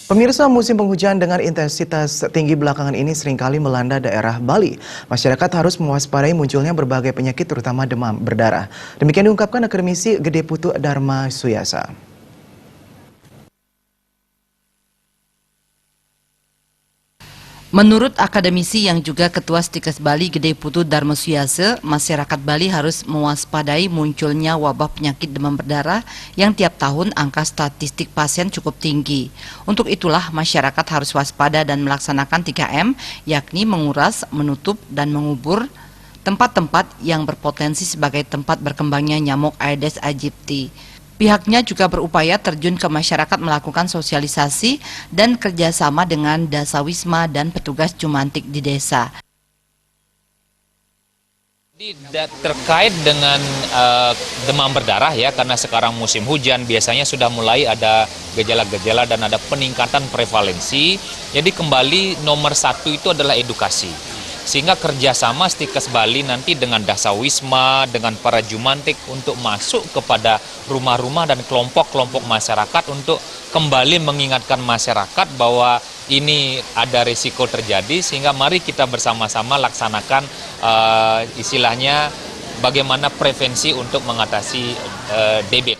Pemirsa, musim penghujan dengan intensitas tinggi belakangan ini seringkali melanda daerah Bali. Masyarakat harus mewaspadai munculnya berbagai penyakit terutama demam berdarah. Demikian diungkapkan akademisi Gede Putu Dharma Suyasa. Menurut akademisi yang juga Ketua Stikes Bali Gede Putu Dharma Suyasa, masyarakat Bali harus mewaspadai munculnya wabah penyakit demam berdarah yang tiap tahun angka statistik pasien cukup tinggi. Untuk itulah masyarakat harus waspada dan melaksanakan 3M, yakni menguras, menutup, dan mengubur tempat-tempat yang berpotensi sebagai tempat berkembangnya nyamuk Aedes aegypti. Pihaknya juga berupaya terjun ke masyarakat melakukan sosialisasi dan kerjasama dengan Dasawisma dan petugas Jumantik di desa. Terkait dengan demam berdarah ya, karena sekarang musim hujan biasanya sudah mulai ada gejala-gejala dan ada peningkatan prevalensi. Jadi kembali nomor satu itu adalah edukasi. Sehingga kerjasama Stikes Bali nanti dengan Dasawisma, dengan para Jumantik untuk masuk kepada rumah-rumah dan kelompok-kelompok masyarakat untuk kembali mengingatkan masyarakat bahwa ini ada risiko terjadi, sehingga mari kita bersama-sama laksanakan istilahnya bagaimana prevensi untuk mengatasi DB.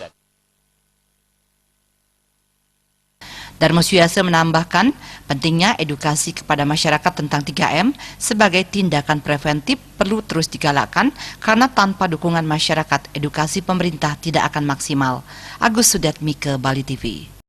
Dharma Suyasa menambahkan pentingnya edukasi kepada masyarakat tentang 3M sebagai tindakan preventif perlu terus digalakkan karena tanpa dukungan masyarakat edukasi pemerintah tidak akan maksimal. Agus Sudatmike, Bali TV.